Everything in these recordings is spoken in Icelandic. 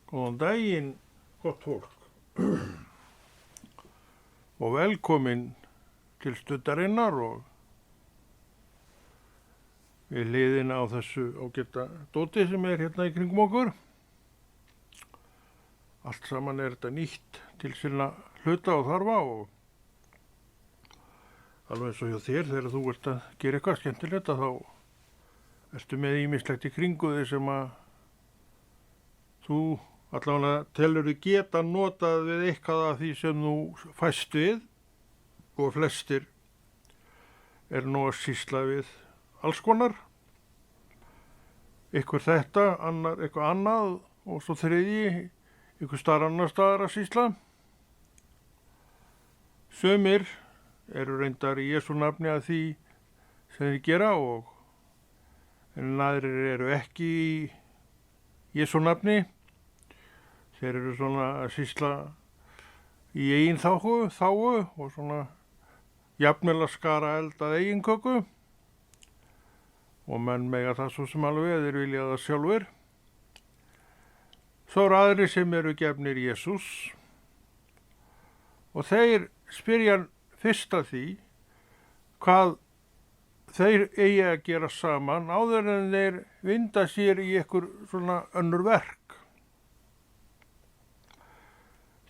Góðan daginn, gott fólk, og velkomin til Stundarinnar og við hliðina á þessu ágæta dóti sem er hérna í kringum okkur. Allt saman er þetta nýtt til sinna hluta og þarfa og alveg eins og hjá þér þegar þú ert að gera eitthvað skemmtilegt þá ertu með ýmislegt í kringu þig sem að þú allavega telur þig geta notað við eitthvað af því sem þú fæst við og flestir er nú að sýsla við alls konar. Ykkur þetta, annar eitthvað annað og svo þriðji, ykkur staðar annar staðar að sýsla. Sumir eru reyndar í Jesú nafni að því sem þeir gera en aðrir eru ekki í Jesú nafni. Þeir eru svona að sýsla í eigin þáu og svona jafnvel að skara eld að eigin köku og menn mega það svo sem alveg þeir vilja það sjálfur. Svo eru aðrir sem eru gefnir Jesús og þeir spyrja fyrst að því hvað þeir eigi að gera saman áður en þeir vinda sér í einhver svona önnur verk.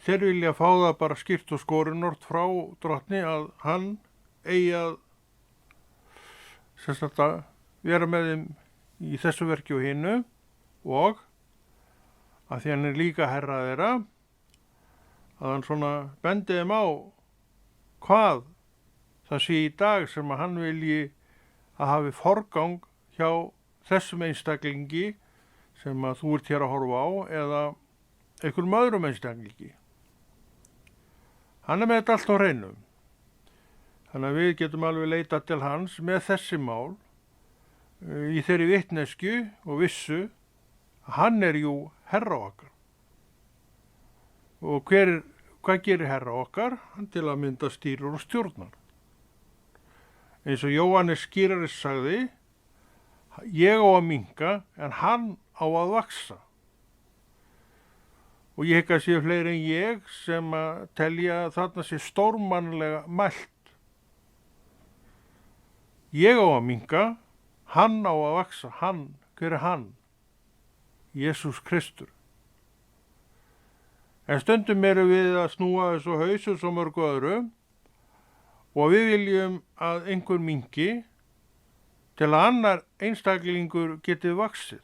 Þeir vilja fá það bara skýrt og skorinort frá drottni að hann eigi að vera með þeim í þessu verki og hinnu og að því hann er líka herra þeirra að hann svona bendi þeim á hvað það sé í dag sem að hann vilji að hafi forgang hjá þessum einstaklingi sem að þú ert hér að horfa á eða einhverjum öðrum einstaklingi. Hann er með þetta allt á hreinu. Þannig að við getum alveg leita til hans með þessi mál í þeirri vitneskju og vissu að hann er jú herra okkar. Og hvað gerir herra okkar? Hann til að mynda stýrir og stjórnar. Eins og Jóhannes skýraris sagði, ég á að minnka en hann á að vaxa. Og ég hygg að séu fleiri en ég sem að telja að þarna sé stórmannlega mælt. Ég á að minnka, hann á að vaxa, hann, hver er hann? Jesús Kristur. En stundum eru við að snúa þessu hausu svo mörgu öðru og við viljum að einhver minnki til að annar einstaklingur getið vaxið.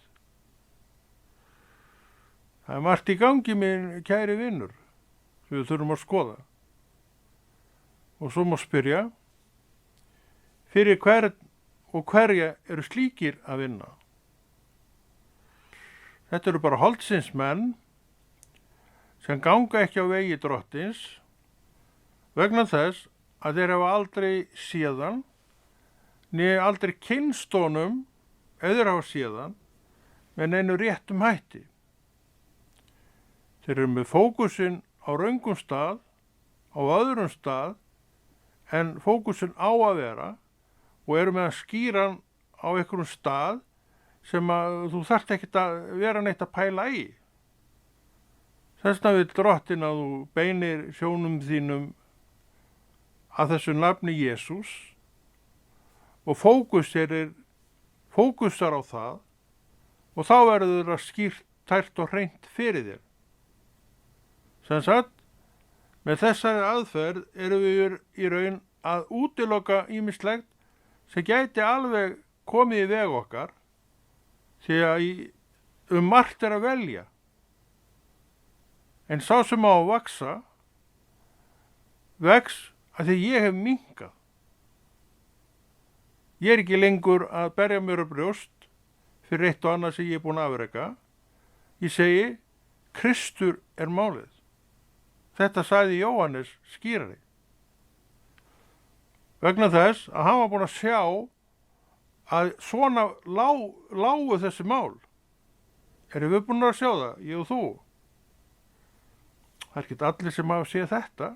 Það er margt í gangi, minn kæri vinur, sem við þurfum að skoða. Og svo má spyrja, fyrir hvern og hverja eru slíkir að vinna? Þetta eru bara holdsins menn sem ganga ekki á vegi drottins vegna þess að þeir hafa aldrei séðan, né aldrei kynnst honum ef þeir hafa séðan með neinu réttum hætti. Þeir eru með fókusinn á röngum stað, á öðrum stað, en fókusinn á að vera og eru með að skýra hann á einhverjum stað sem að þú þarft ekkert að vera neitt að pæla í. Þessna vill drottin að þú beinir sjónum þínum að þessu nafni Jesús og fókusar á það og þá verður það skýrt, tært og hreint fyrir þér. Sem sagt, með þessari aðferð erum við í raun að útiloka ýmislegt sem gæti alveg komið í veg okkar því að margt er að velja. En sá sem á að vaxa, vex að því ég hef minnkað. Ég er ekki lengur að berja mér á brjóst fyrir eitt og annað sem ég er búin að afreka. Ég segi, Kristur er málið. Þetta sagði Jóhannes skýrari. Vegna þess að hann var búinn að sjá að svona lágu þessi mál. Erum við búin að sjá það, ég og þú? Það er ekki allir sem hafa séð þetta.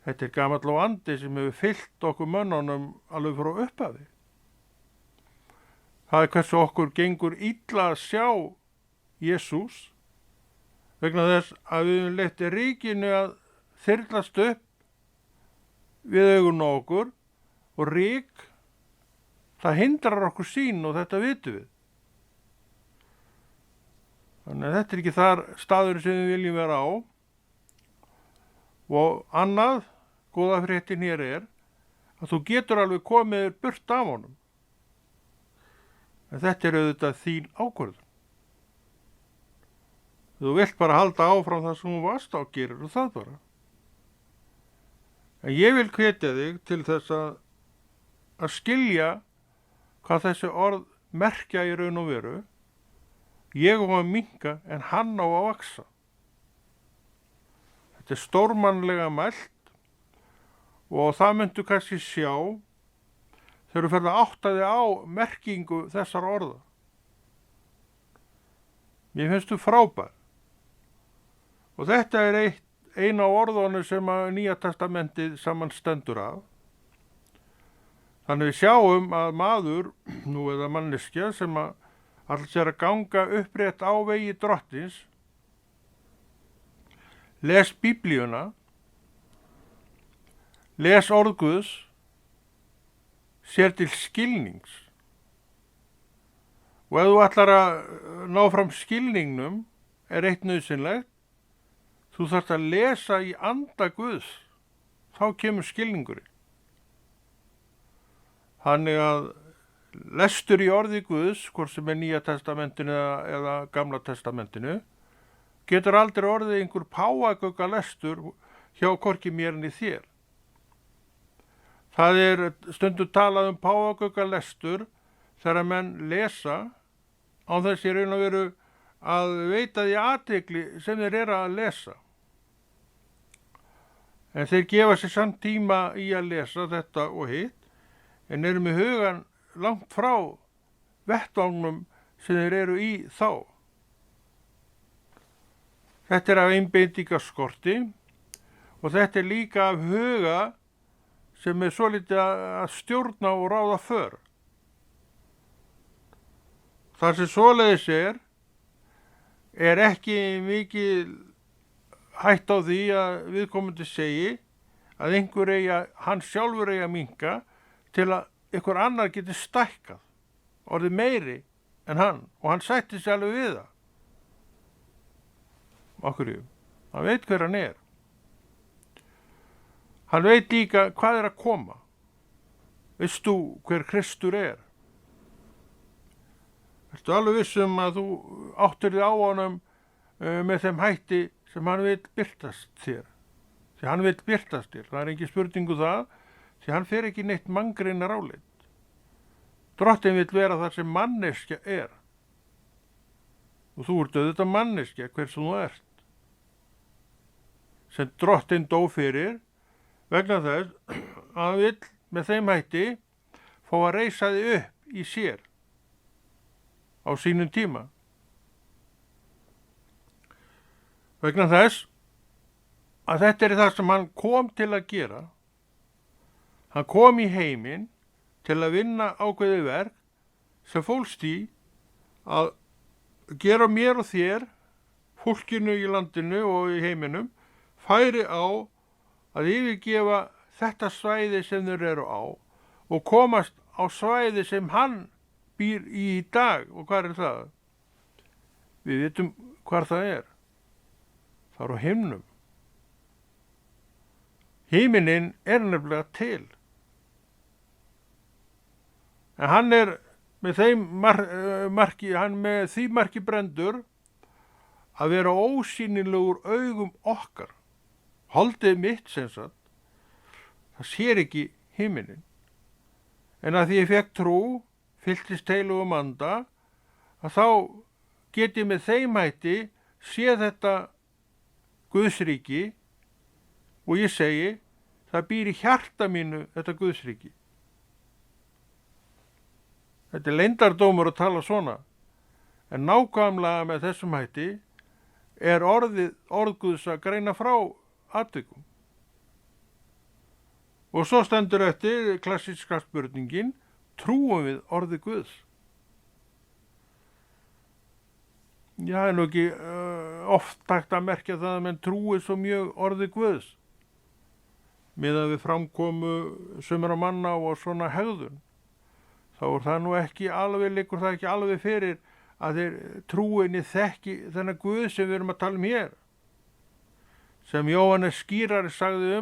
Þetta er gamall og andi sem hefur fyllt okkur mönnunum alveg frá upphafi. Það er hversu okkur gengur illa að sjá Jesús vegna þess að við höfum leyft rykinu að þyrlast upp við augun á okkur og ryk, það hindrar okkur sýn og þetta vitum við. Þannig að þetta er ekki þar staður sem við viljum vera á. Og annað, góða fréttin hér er, að þú getur alveg komið burt af honum. En þetta er auðvitað þín ákvörðun. Þú vilt bara halda áfram það sem þú varst á, gerir og það bara. En ég vil hvetja þig til þess að skilja hvað þessi orð merkja í raun og veru. Ég á að minnka en hann á að vaxa. Þetta er stórmannlega mælt og það myndu kannski sjá þegar þú ferð að átta þig á merkingu þessar orða. Mér finnst þú frábær. Og þetta er eina af orðunum sem að Nýja testamentið samanstendur af. Þannig við sjáum að maður, nú eða manneskja, sem að alls er að ganga upprétt á vegi drottins, les Biblíuna, les orð Guðs, sér til skilnings. Og ef þú ætlar að ná fram skilningnum er eitt nauðsynlegt, þú þarft að lesa í anda Guðs, þá kemur skilningurinn. Þannig að lestur í orði Guðs, hvort sem er Nýja testamentinu eða Gamla testamentinu, getur aldrei orðið einhver páfagauka lestur hjá hvorki mér ni þér. Það er stundum talað um páfagauka lestur þegar menn lesa án þess í raun og veru að veita því athygli sem þeir eru að lesa. En þeir gefa sér samt tíma í að lesa þetta og hitt, en eru með hugan langt frá vettvangnum sem þeir eru í þá. Þetta er af einbeitingarskorti og þetta er líka af huga sem er svolítið að stjórna og ráða för. Það sem svoleiðis er ekki mikið hætt á því að viðkomandi segi að einhver hann sjálfur eigi að minnka til að einhver annar geti stækkað, orðið meiri en hann, og hann sætti sig alveg við það. Okkur, hann veit hver hann er. Hann veit líka hvað er að koma. Veist þú hver Kristur er? Ertu alveg vissum að þú áttir þig á honum með þeim hætti sem hann vil birtast þér? Því hann vil birtast þér, það er ekki spurningu það, því hann fer ekki neitt manngreinar álit. Drottinn vill vera það sem manneskja er. Og þú ert auðvitað manneskja, hver sem þú ert. Sem Drottinn dó fyrir, vegna þess að hann vill með þeim hætti fá að reisa þig upp í sér á sínum tíma. Vegna þess að þetta er það sem hann kom til að gera. Hann kom í heiminn til að vinna ákveðið verk sem fólst í að gera mér og þér, fólkinu í landinu og í heiminum, færi á að yfirgefa þetta svæði sem þeir eru á og komast á svæði sem hann býr í dag. Og hvað er það? Við vitum hvar það er. Það er á himnum. Himinin er nefnilega til. En hann er með því marki brendur að vera ósýnilegur augum okkar. Holdið mitt sem sagt, það sér ekki himinin. En að því ég fekk trú, fylltist heilugum anda, að þá get ég með þeim hætti séð þetta Guðsríki og ég segi, það býr í hjarta mínu þetta Guðsríki. Þetta er leyndardómur að tala svona, en nákvæmlega með þessum hætti er orð Guðs að greina frá atvikum. Og svo stendur eftir klassíska spurningin, trúum við orði Guðs? Já, nú ekki oft takt að merkja það að menn trúi svo mjög orði Guðs miðað við framkomu sumra manna og svona hegðun. Þá það nú ekki alveg, liggur það ekki alveg fyrir að þeir trúinni þekki þennan Guð sem við erum að tala hér. Sem Jóhannes skýrari sagði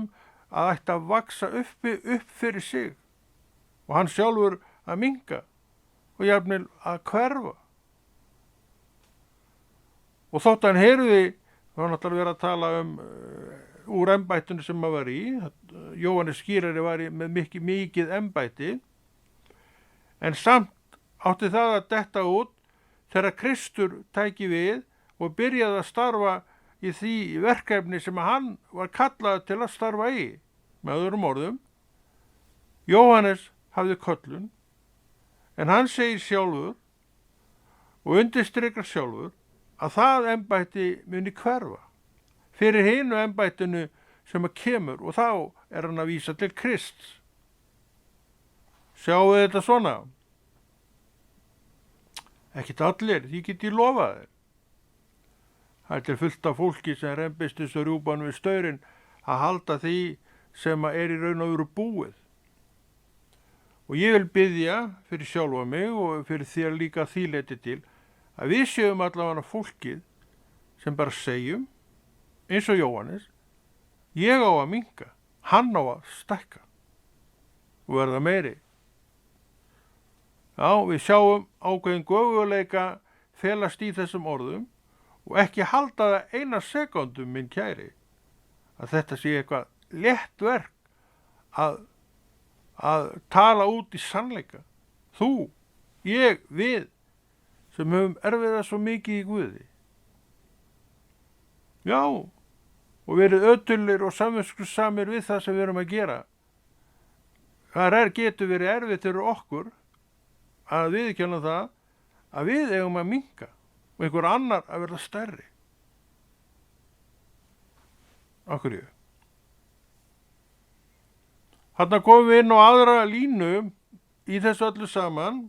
að ætti að vaksa upp fyrir sig og hann sjálfur að minnka og jafnvel að hverfa. Og þótt hann heyrði, þá var náttúrulega verið að tala úr embættinu sem maður var í. Jóhannes skýrari var með mikið embætti, en samt átti það að detta út þegar Kristur tæki við og byrjaði að starfa í því verkefni sem hann var kallaður til að starfa í. Með öðrum orðum, Jóhannes hafði köllun, en hann segir sjálfur og undirstrikar sjálfur að það embætti muni hverfa fyrir hinu embættinu sem að kemur, og þá hann að vísa til Krists. Sjáu þetta svona? Ekkert allir, því get ég lofa þér. Það er fullt af fólki sem rembist þessu rjúpan við staurinn að halda því sem að í raun og veru búið. Og ég vil biðja fyrir sjálfa mig og fyrir þér líka því leyti til að við séum allavega fólkið sem bara segjum, eins og Jóhannes, ég á að minnka, hann á að stækka og verða meiri. Já, við sjáum ákveðin göfuleika felast í þessum orðum og ekki halda það eina sekúndu, minn kæri, að þetta sé eitthvað létt verk að tala út í sannleika. Þú, ég, við, sem höfum erfiðað svo mikið í Guði. Já, og verið ötullir og samviskusamir við það sem við erum að gera. Það getur verið erfitt fyrir okkur að viðurkenna það að við eigum að minnka og einhver annar að verða stærri. Af hverju? Þarna komum við inn á aðra línu í þessu öllu saman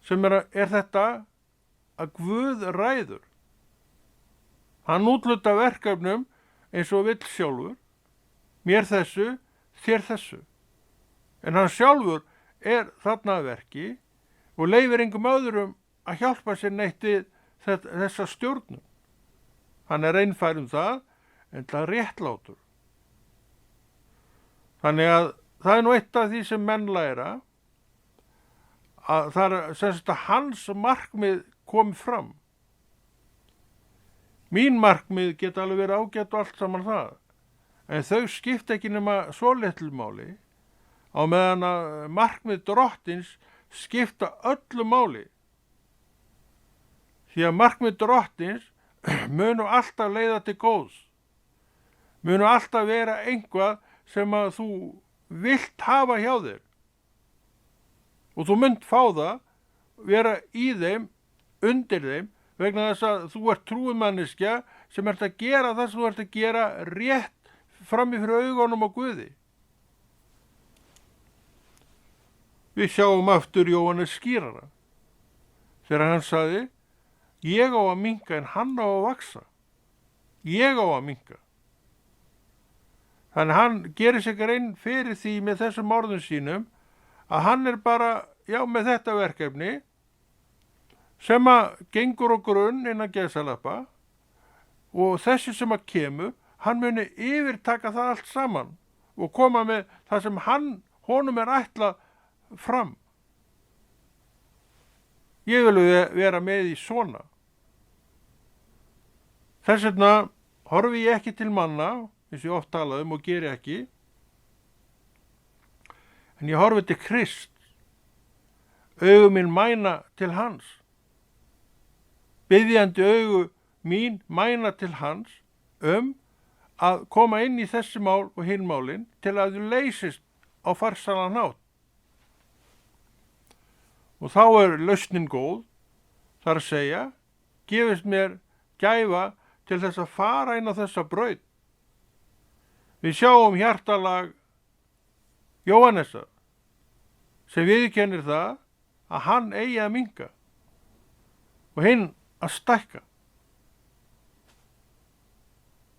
sem er þetta að Guð ræður. Hann útluta verkefnum eins og vill sjálfur, mér þessu, þér þessu. En hann sjálfur þarna að verki og leyfir engum öðrum að hjálpa sér neitt við þessa stjórnum. Hann einfær það, en það réttlátur. Þannig að það nú eitt af því sem menn læra, að það sem sagt að hans markmið komi fram. Mín markmið geta alveg verið ágætt og allt saman það, en þau skipta ekki nema svo litlu máli, á meðan að markmið drottins skipta öllu máli. Því að markmið drottins munu alltaf leiða til góðs, munu alltaf vera einhvað sem að þú vilt hafa hjá þér. Og þú munt fá það, vera í þeim, undir þeim, vegna þess að þú ert trúumanneskja sem ert að gera það sem þú ert að gera rétt frammi fyrir augunum á Guði. Við sjáum aftur Jóhannes skýrara, þegar hann sagði, ég á að minnka en hann á að vaksa. Ég á að minnka. Þannig hann gerir sig grein fyrir því með þessum orðum sínum að hann bara, með þetta verkefni sem að gengur á grunn innan geðsalappa og þessi sem að kemur, hann muni yfirtaka það allt saman og koma með það sem honum ætlað fram. Ég vil vera með í svona. Þess vegna horfi ég ekki til manna, eins og ég oft talað og geri ekki, en ég horfi til Krist. Augu mín mæna til hans. Biðjandi augu mín mæna til hans að koma inn í þessi mál og hinn málin til að þau leysist á farsalan hátt. Og þá lausnin góð, þar að segja, gefist mér gæfa til þess að fara inn á þessa braut. Við sjáum hjartalag Jóhannesar sem viðurkennir það að hann eigi að minnka og hinn að stækka.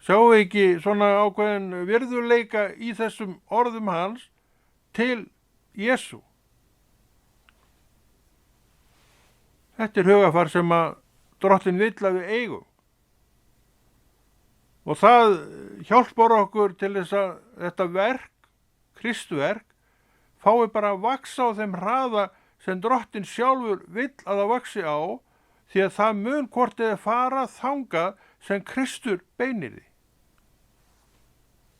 Sjáum við ekki svona ákveðin virðuleika í þessum orðum hans til Jesú? Þetta er hugafar sem að Drottinn vill að við eigum. Og það hjálpar okkur til þess að þetta verk, Kristverk, fái bara að vaksa á þeim hraða sem Drottinn sjálfur vill að það vaksi á, því að það mun hvort eða fara þangað sem Kristur beinir því.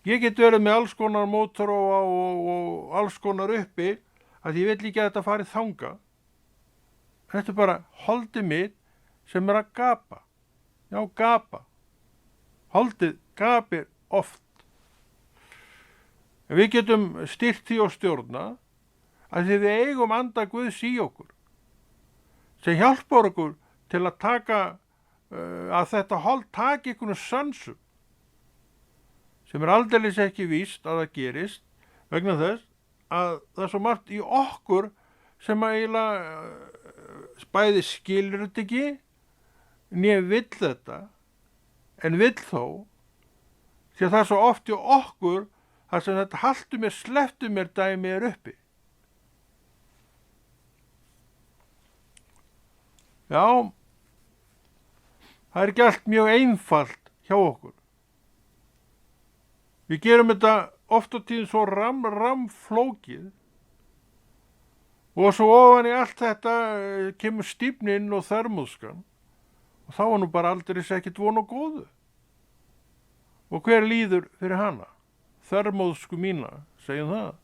Ég get verið með alls konar mótoróa og alls konar uppi að ég vill ekki að þetta fari þangað. Þetta er bara holdið mitt sem er að gapa. Já, gapa. Holdið gapir oft. En við getum stýrt því og stjórna að því við eigum anda Guðs í okkur sem hjálpar okkur til að taka að þetta hold taki einhvern sansum sem er aldeilis ekki víst að það gerist vegna þess að það er svo margt í okkur sem að eiginlega bæði skilur þetta ekki né vill þetta en vill þó því að það er svo oft í okkur þar sem þetta haltu mér, sleftu mér dæmi er uppi. Já, það er ekki allt mjög einfalt hjá okkur. Við gerum þetta oft á tíðum svo flókið og svo ofan í allt þetta kemur stífnin og þermóðskan og þá var nú bara aldrei ekkert von og góðu. Og hver líður fyrir hana? Þermóðsku mína, segjum það.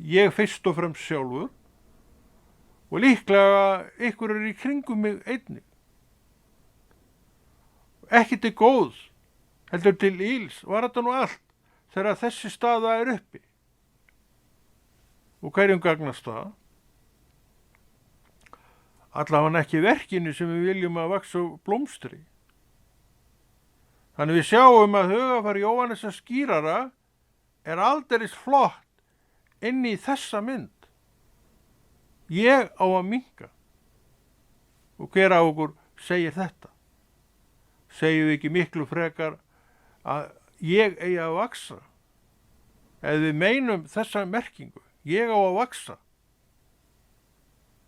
Ég fyrst og fremst sjálfur og líklega ykkur er í kringum mig einnig. Ekki til góðs, heldur til íls, var þetta nú allt þegar þessi staða er uppi. Og hverjum gagnast það? Allavega ekki verkinu sem við viljum að vaksa blómstri. Þannig við sjáum að hugafar Jóhannesar skýrara er aldeilis flott inn í þessa mynd. Ég á að minnka. Og hver á okkur segir þetta? Segjum við ekki miklu frekar að ég eigi að vaksa? Ef við meinum þessa merkingu, ég á að vaksa.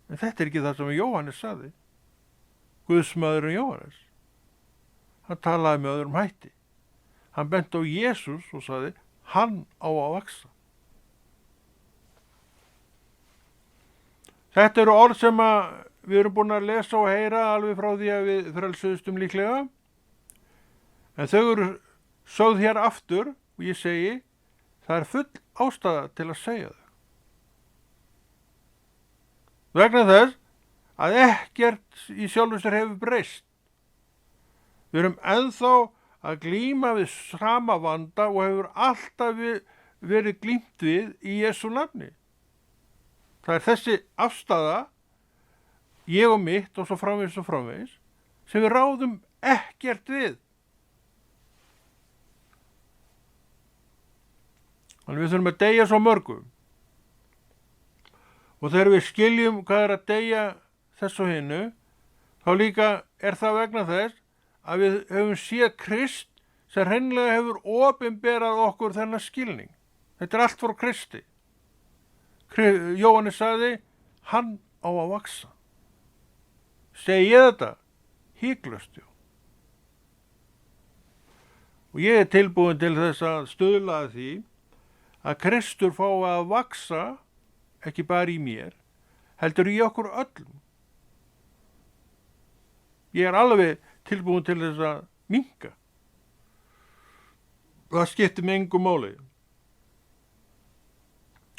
En þetta er ekki það sem Jóhannes sagði. Guðsmaðurinn Jóhannes. Hann talaði með öðrum hætti. Hann benti á Jesús og sagði, hann á að vaksa. Þetta eru orð sem við erum búin að lesa og heyra alveg frá því að við frelsuðustum líklega. En þau eru sögð hér aftur og ég segi, það er full ástæða til að segja þau. Vegna þess að ekkert í sjálfu sér hefur breyst. Við erum ennþá að glíma við sama vanda og hefur alltaf verið glímt við í Jesú nafni. Það er þessi afstaða, ég og mitt og svo framvegis, sem við ráðum ekkert við. Þannig við þurfum að deyja svo mörgum. Og þegar við skiljum hvað er að deyja þess og hinnu, þá líka er það vegna þess að við höfum séð Krist sem hreinlega hefur opinberað okkur þennan skilning. Þetta er allt frá Kristi. Jóhannes sagði, hann á að vaksa. Segi ég þetta? Híklaust, já. Og ég er tilbúin til þess að stuðla að því að Kristur fái að vaksa, ekki bara í mér, heldur í okkur öllum. Ég er alveg tilbúin til þess að minnka. Það skiptir mig engu máli.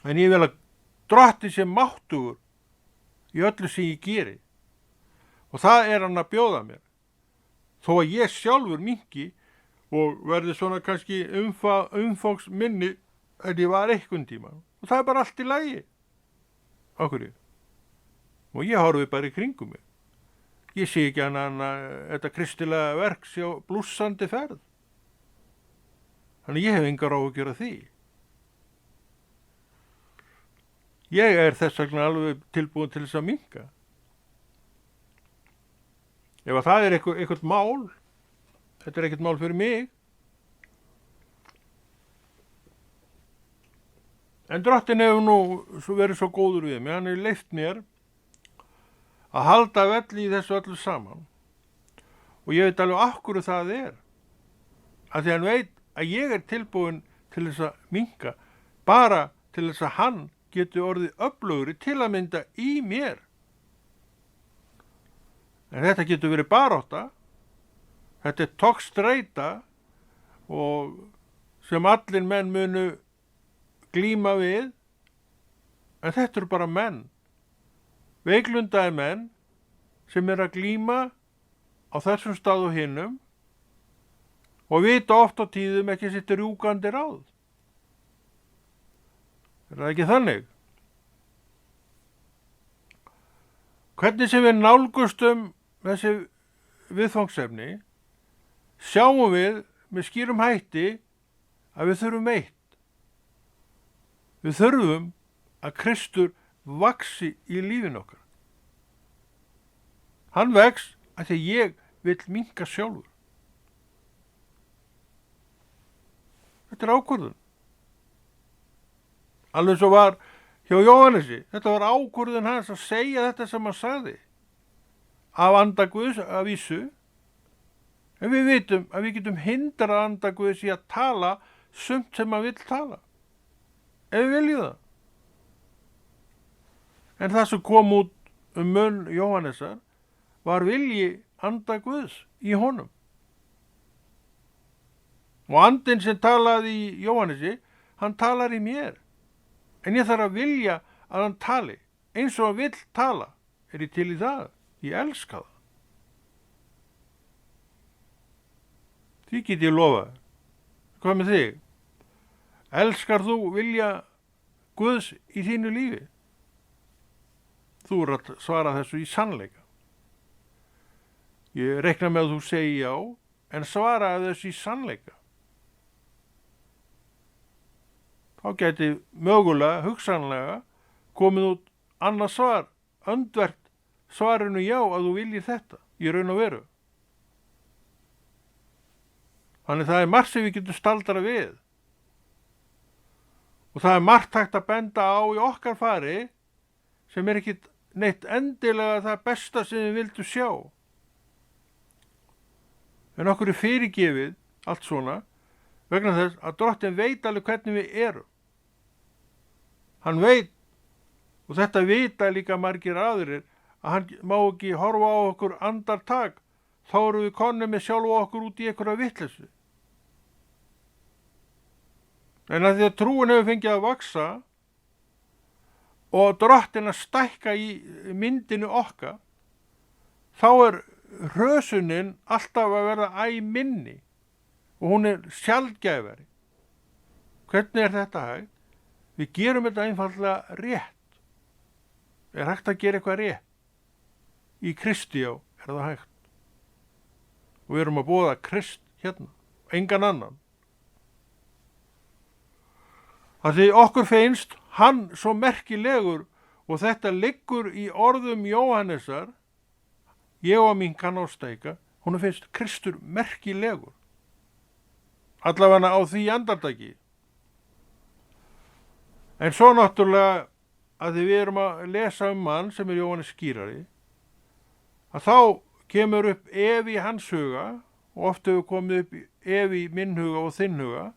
En ég vil að Drottinn sé máttugur í öllu sem ég geri. Og það er hann að bjóða mér. Þó að ég sjálfur minnki og verði svona kannski umfangsminni en ég var einhvern tíma. Og það er bara allt í lagi. Okkur ég. Og ég horfi bara í kringum mig. Ég sé ekki annað þetta kristilega verk sé á blússandi ferð. Þannig ég hef engar áhyggjur af því. Ég er þess vegna alveg tilbúin til þess að minnka. Ef að það er eitthvað mál Þetta er ekkert mál fyrir mig. En Drottinn hefur nú verið svo góður við mig, hann hefur leyft mér að halda velli í þessu öllu saman. Og ég veit alveg af hverju það er. Af því hann veit að ég er tilbúin til þess að minnka, bara til þess að hann geti orðið öflugri til að mynda í mér. En þetta getur verið barátta, þetta er togstreita og sem allir menn munu glíma við, en þetta eru bara menn, veiklundaðir menn sem er að glíma á þessum stað og hinnum og vita oft á tíðum ekki sitt rjúkandi ráð. Er það ekki þannig? Hvernig sem við nálgustum þessi viðfangsefni, sjáum við með skýrum hætti að við þurfum eitt. Við þurfum að Kristur vaxi í lífinu okkar. Hann vex að því ég vil minnka sjálfur. Þetta er ákvörðun. Alveg svo var hjá Jóhannesi. Þetta var ákvörðun hans að segja þetta sem hann sagði. Af anda Guðs að vísu. En við vitum að við getum hindrað anda Guðs í að tala sumt sem hann vill tala. Ef við viljum það. En það sem kom út munn Jóhannesar var vilji anda Guðs í honum. Og andinn sem talaði í Jóhannesi, hann talar í mér. En ég þarf að vilja að hann tali. Eins og hann vill tala. Er ég til í það? Ég elska það. Því get ég lofað. Hvað með þig? Elskar þú vilja Guðs í þínu lífi? Þú er að svara þessu í sannleika. Ég reikna með að þú segi já, en svara þessu í sannleika. Þá geti mögulega, hugsanlega, komið út annað svar, öndvert svarinu já að þú viljið þetta, í raun og veru. Þannig það er margt sem við getum staldra við. Og það er margt hægt að benda á í okkar fari sem er ekki neitt endilega það besta sem við vildum sjá. En okkur er fyrirgefið allt svona vegna þess að Drottinn veit alveg hvernig við erum. Hann veit, og þetta vita líka margir aðrir, að hann má ekki horfa á okkur andartak, þá erum við konum með sjálfa okkur út í einhverja vitleysu. En að því að trúin hefur fengið að vaksa og Drottinn að stækka í myndinu okkar, þá er hrösunin alltaf að verða æ minni og hún er sjaldgæfari. Hvernig er þetta hægt? Við gerum þetta einfaldlega rétt. Er hægt að gera eitthvað rétt? Í Kristi á er það hægt. Og við erum að boða Krist hérna, engan annan. Það því okkur finnst hann svo merkilegur og þetta liggur í orðum Jóhannesar, ég og mín kann ástæka, hún finnst Kristur merkilegur. Allavega á því andartaki. En svo náttúrulega að því við erum að lesa mann sem er Jóhannes skýrari, að þá kemur upp ef í hans huga, og oft hefur komið upp ef í minn huga og þinn huga,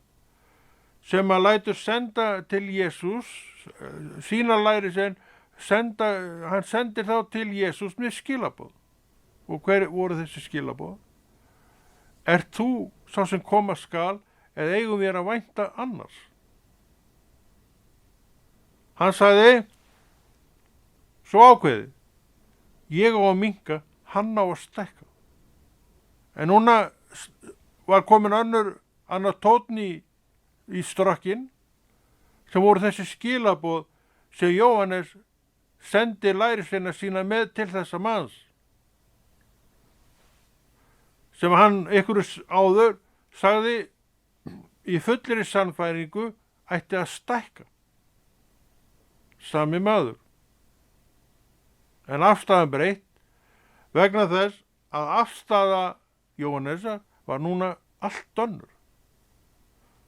sem að lætur senda til Jesús, sína læri sem hann sendir þá til Jesús með skilaboð. Og hver voru þessi skilaboð? Ert þú sá sem koma skal, eða eigum við að vænta annars? Hann sagði, svo ákveðið, ég á að minnka, hann á að stækka. En núna var komin annar tónn í strakkin, sem voru þessi skilaboð sem Jóhannes sendi lærisveina sína með til þessa manns, sem hann einhverjus áður sagði í fullri sannfæringu ætti að stækka. Sami maður. En afstæðan breytt vegna þess að afstæða Jóhannesa var núna allt önnur.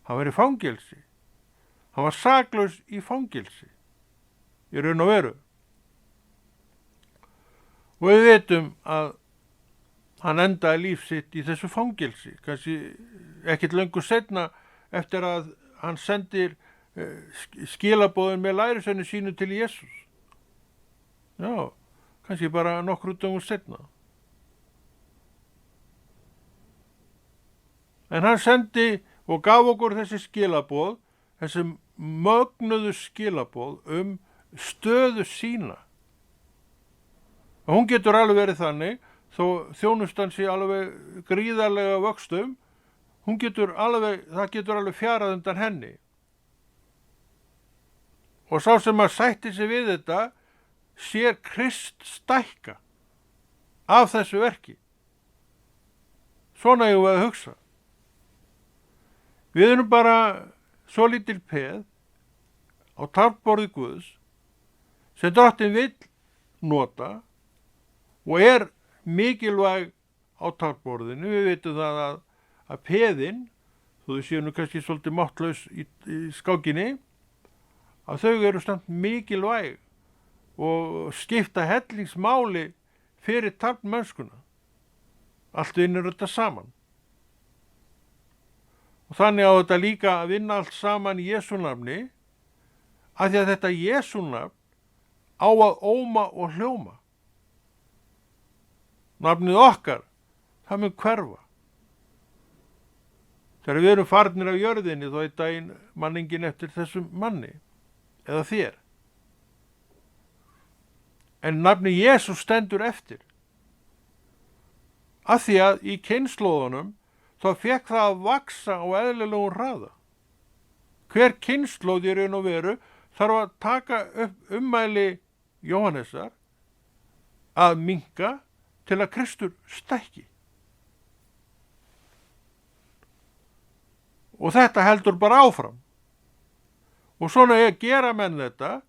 Hann var í fangelsi. Hann var saklaus í fangelsi. Í raun og veru. Og við veitum að hann endaði líf sitt í þessu fangelsi. Kannski ekkert löngu seinna eftir að hann sendir skilaboðin með lærisveini sínu til Jesús. Já, kannski bara nokkru dögum seinna. En hann sendi og gaf okkur þessi skilaboð, þessi mögnuðu skilaboð stöðu sína. Og hún getur alveg verið þannig, þó þjónustan sé alveg gríðarlega vöxtum, það getur alveg fjarað undan henni. Og sá sem að sætti sig við þetta, sér Krist stækka af þessu verki. Svona eigum við að hugsa. Við erum bara svo lítil peð á taflborði Guðs sem Drottinn vill nota og mikilvæg á taflborðinu. Við veitum það að peðin, þó þau séu nú kannski svolítið máttlaus í skákinni, að þau eru samt mikilvæg og skipta hellingsmáli fyrir taflmennskuna. Allt vinnur þetta saman. Og þannig á þetta líka að vinna allt saman í Jesú nafni, af því að þetta Jesú nafn á að óma og hljóma. Nafnið okkar, það mun hverfa. Þegar við erum farnir af jörðinni, þá daginn manningin eftir þessum manni, eða þér. En nafnið Jesú stendur eftir. Af því að í kynslóðunum, þá fekk það að vaksa á eðlilegum hraða. Hver kynslóð í raun og veru þarf að taka upp ummæli Jóhannesar að minnka til að Kristur stækki. Og þetta heldur bara áfram. Og svona gera menn þetta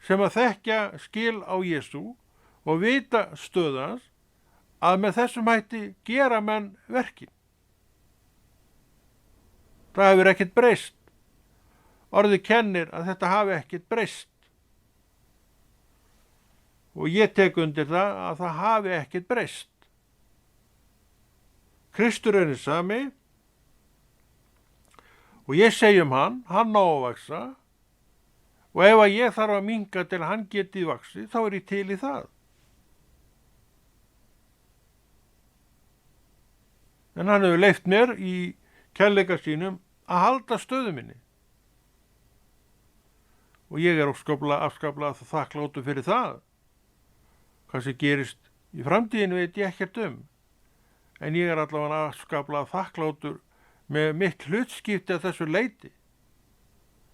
sem að þekkja skil á Jesú og vita stöðans að með þessum hætti gera menn verkin. Það hefur ekkert breyst. Orðið kennir að þetta hafi ekkert breyst. Og ég tek undir það að það hafi ekkert breyst. Kristur er hinn sami og ég segi hann á að vaksa og ef að ég þarf að minnka til að hann geti vaxið, þá er ég til í það. En hann hefur leyft mér í kærleika sínum að halda stöðu minni. Og ég er afskaplega þakkláttur fyrir það. Hvað sem gerist í framtíðinu veit ég ekkert en ég er allavega afskaplega þakkláttur með mitt hlutskipti að þessu leyti.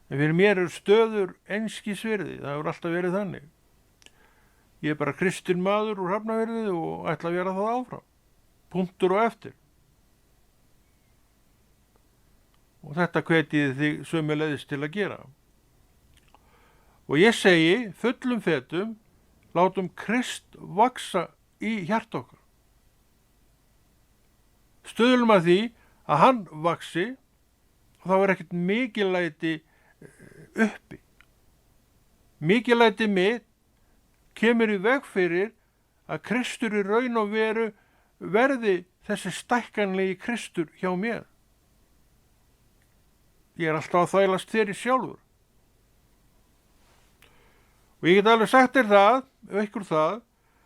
En fyrir mér stöður einskis virði, það hefur alltaf verið þannig. Ég er bara kristinn maður úr Hafnarfirði og ætla að vera það áfram. Punktur og eftir. Og þetta hvet ég þig sömuleiðis til að gera. Og ég segi fullum fetum, látum Krist vaksa í hjarta okkar. Stuðlum að því að hann vaxi og þá er ekkert mikillæti uppi. Mikillæti mitt kemur í veg fyrir að Kristur í raun og veru verði þessi stækkanlegi Kristur hjá mér. Ég er alltaf að þvælast þér í sjálfur. Og ég get alveg sagt þér það,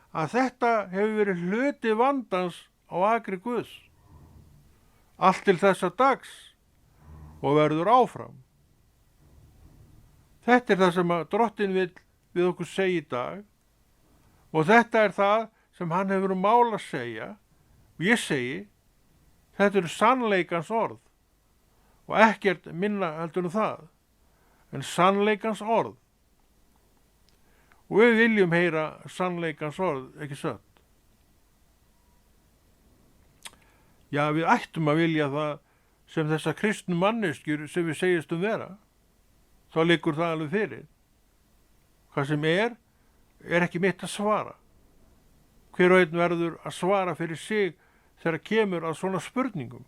að þetta hefur verið hluti vandans á akri Guðs. Allt til þessa dags og verður áfram. Þetta er það sem að Drottinn vill við okkur segja í dag og þetta er það sem hann hefur mál að segja og ég segi, þetta eru sannleikans orð og ekkert minna heldur það, en sannleikans orð. Og við viljum heyra sannleikans orð, ekki satt. Já, við ættum að vilja það sem þessa kristnu manneskjur sem við segjumst vera. Þá liggur það alveg fyrir. Hvað sem er ekki mitt að svara. Hver og einn verður að svara fyrir sig þegar kemur að svona spurningum.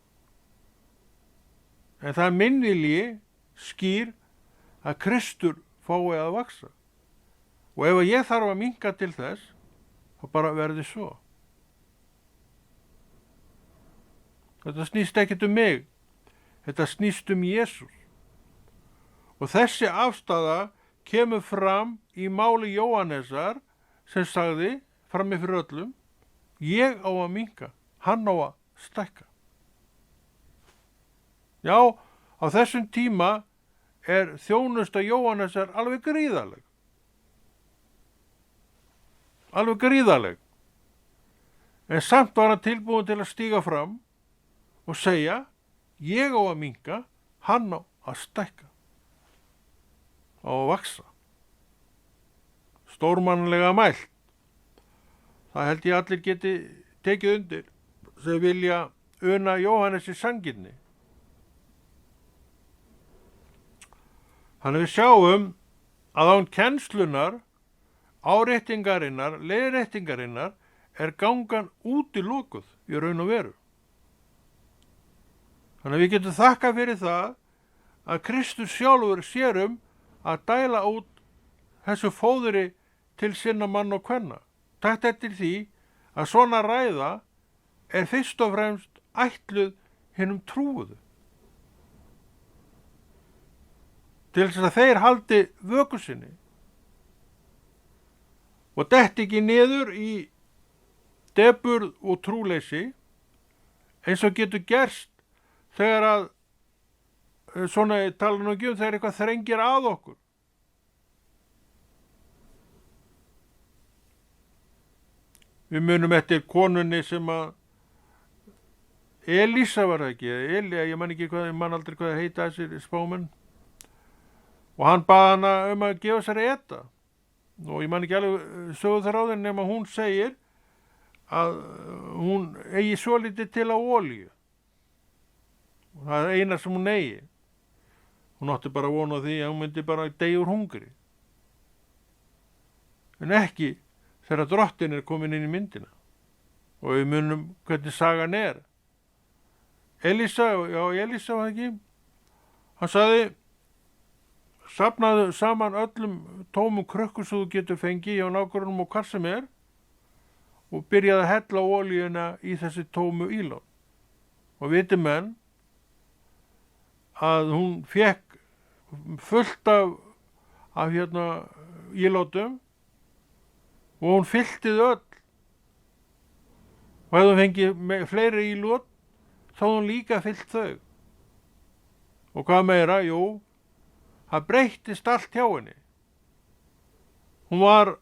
En það er minn vilji skýr að Kristur fái að vaxa. Og ef ég þarf að minnka til þess, þá bara verði svo. Þetta snýst ekkert um mig. Þetta snýst um Jesús. Og þessi afstaða kemur fram í máli Jóhannesar sem sagði frammi fyrir öllum, ég á að minnka, hann á að stækka. Já, á þessum tíma er þjónusta Jóhannesar alveg gríðarleg. Alveg gríðarleg. En samt var hann tilbúin til að stíga fram og segja, ég á að minnka, hann á að stækka. Á að vaksa. Stórmannlega mælt. Það held ég allir geti tekið undir sem vilja una Jóhannesi sanginni. Þannig við sjáum að án kennslunar, áréttingarinnar, leiðréttingarinnar er gangan útilokuð í raun og veru. Þannig að við getum þakkað fyrir það að Kristus sjálfur sér að dæla út þessu fóðri til sinna mann og kvenna. Takt eftir því að svona ræða er fyrst og fremst ætluð hinum trúuðu. Til þess að þeir haldi vöku sinni og detti ekki niður í depurð og trúleysi eins og getur gerst þegar að svona tala nú ekki þegar eitthvað þrengir að okkur. Við munum eftir konunni sem að Elísa var það ekki, ég man ekki hvað, ég man aldrei hvað það heita þessir spámenn. Og hann bað hana að gefa sér að eta. Og ég man ekki alveg sögu þar á þenn nema hún segir að hún eigi svolítið til á olíu. Og það er eina sem hún eigi. Hún átti bara von á því að hún myndi bara deyja úr hungri. En ekki þegar drottin er komin inn í myndina. Og við munum hvernig sagan er. Elísa var ekki. Hann sagði, safnaðu saman öllum tómum krökkum sem þú getur fengið hjá nágrunum og hvar sem er og byrjaði að hella olíuna í þessi tómu ílát. Og viti menn að hún fekk fullt af ílátum og hún fyllti þau öll. Og ef hún fengið fleiri ílát þá hún líka fyllt þau. Og hvað meira? Jú, það breyttist allt hjá henni. Hún var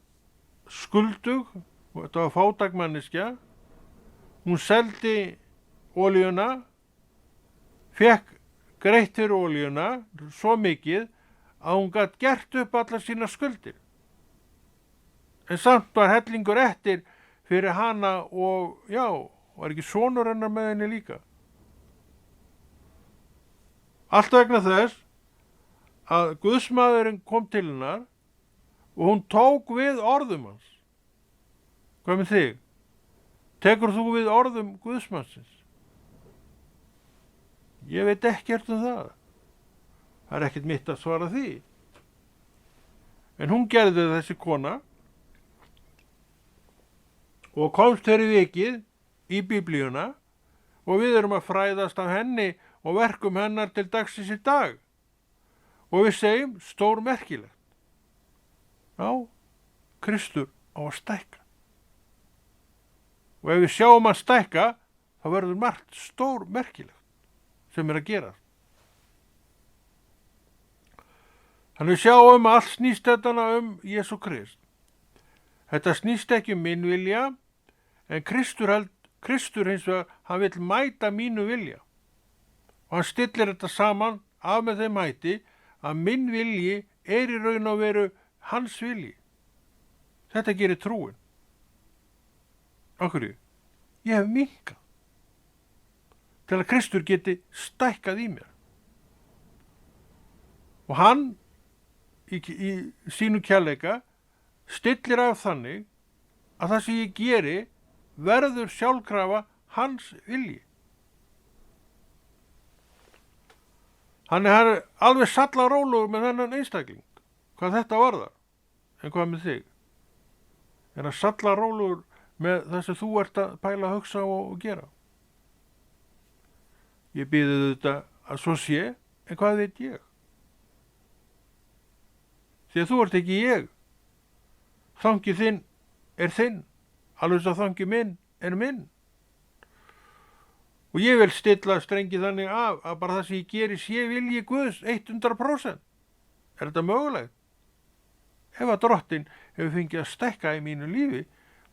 skuldug, þetta var fátækmanneskja. Hún seldi olíuna, fekk greitt fyrir olíuna svo mikið að hún gat gert upp allar sína skuldir. En samt var hellingur eftir fyrir hana og var ekki sonur hennar með henni líka. Allt vegna þess að Guðsmaðurinn kom til hennar og hún tók við orðum hans. Hvað með þig? Tekur þú við orðum Guðsmannsins? Ég veit ekkert það. Það er ekkert mitt að svara því. En hún gerði þessi kona og komst fyrir vikið í Biblíuna og við erum að fræðast af henni og verkum hennar til dagsins í dag. Og við segjum stórmerkilegt. Já, Kristur á að stækka. Og ef við sjáum að stækka, þá verður margt stórmerkilegt sem er að gera. Þannig við sjáum að allt snýst þetta Jesú Krist. Þetta snýst ekki minn vilja, en Kristur hins vegar, hann vill mæta mínu vilja. Og hann stillir þetta saman af með þeim hætti að minn vilji er í raun og veru hans vilji. Þetta gerir trúin. Af hverju? Ég hef minnkað til að Kristur geti stækkað í mér. Og hann í sínu kærleika stillir af þannig að það sem ég geri verður sjálfkrafa hans vilji. Hann er alveg sallarólegur með þennan einstakling, hvað þetta varðar, en hvað með þig? Er hann sallarólegur með það sem þú ert að pæla, hugsa og gera? Ég býði þetta að svo sé, en hvað veit ég? Því að þú ert ekki ég. Þangi þinn er þinn, alveg svo þangi minn er minn. Og ég vil stilla strengi þannig af að bara það sem ég geri sé vilji Guðs 100%. Er þetta mögulegt? Ef að Drottinn hefur fengið að stekka í mínu lífi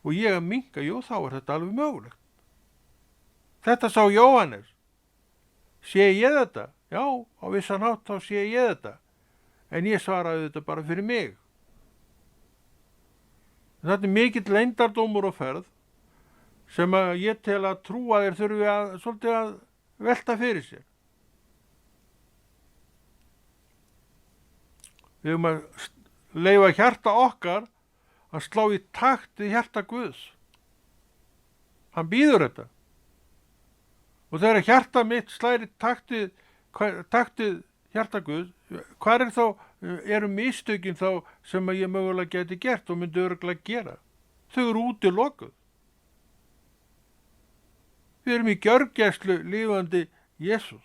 og ég að minnka, jú, þá er þetta alveg mögulegt. Þetta sá Jóhannes. Sé ég þetta? Já, á vissan hátt þá sé ég þetta. En ég svaraði þetta bara fyrir mig. Þetta er mikill leyndardómur og ferð sem að ég tel að trúa þér þurfi svolítið að velta fyrir sér. Við höfum að leyfa hjarta okkar að slá í takt við hjarta Guðs. Hann býður þetta. Og þegar hjarta mitt slæri taktið hjarta Guðs, hvað eru mistökin þá sem að ég mögulega geti gert og myndi örugglega gera? Þau eru útilokuð. Við erum í gjörgæslu lifandi Jesús.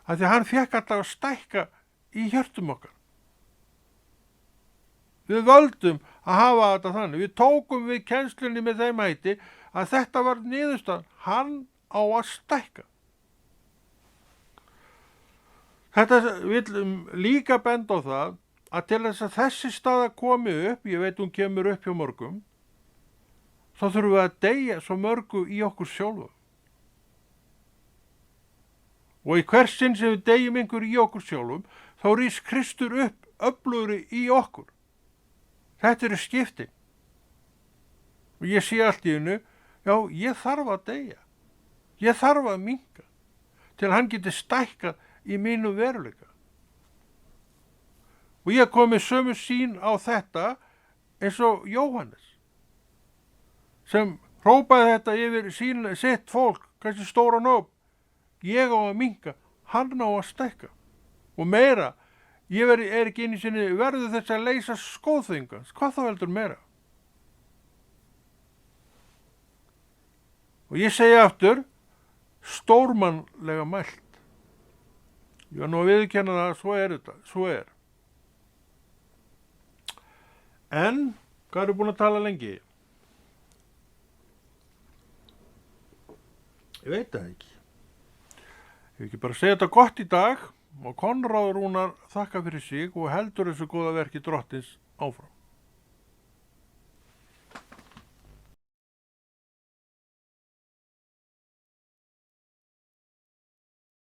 Af því að hann fékk alltaf að stækka í hjörtum okkar. Við völdum að hafa þetta þannig. Við tókum við kennslunni með þeim hætti að þetta var niðurstaðan. Hann á að stækka. Þetta vil líka benda á það að til þess að þessi staða komi upp, ég veit hún kemur upp hjá mörgum, þá þurfum við að deyja svo mörgu í okkur sjálfum. Og í hvers sinn sem við deyjum einhver í okkur sjálfum, þá rís Kristur upp öflugri í okkur. Þetta eru skiptin. Og ég sé allt í hennu, já, ég þarf að deyja. Ég þarf að minnka til hann geti stækkað í mínu veruleika. Og ég kom með sömu sýn á þetta eins og Jóhannes, sem hrópaði þetta yfir sitt fólk, kannski stóran hóp. Ég á að minnka, hann á að stækka. Og meira, ég er ekki inn í sinni verðu þess að leysa skóðþingans. Hvað þá heldur meira? Og ég segi aftur, stórmannlega mælt. Ég var nú að viðurkenna það, svo er þetta, svo er. En, hvað eru búin að tala lengi? Ég veit það ekki. Ég vil ekki bara segja þetta gott í dag og Konráð Rúnar þakka fyrir sig og heldur þessu góða verki Drottins áfram.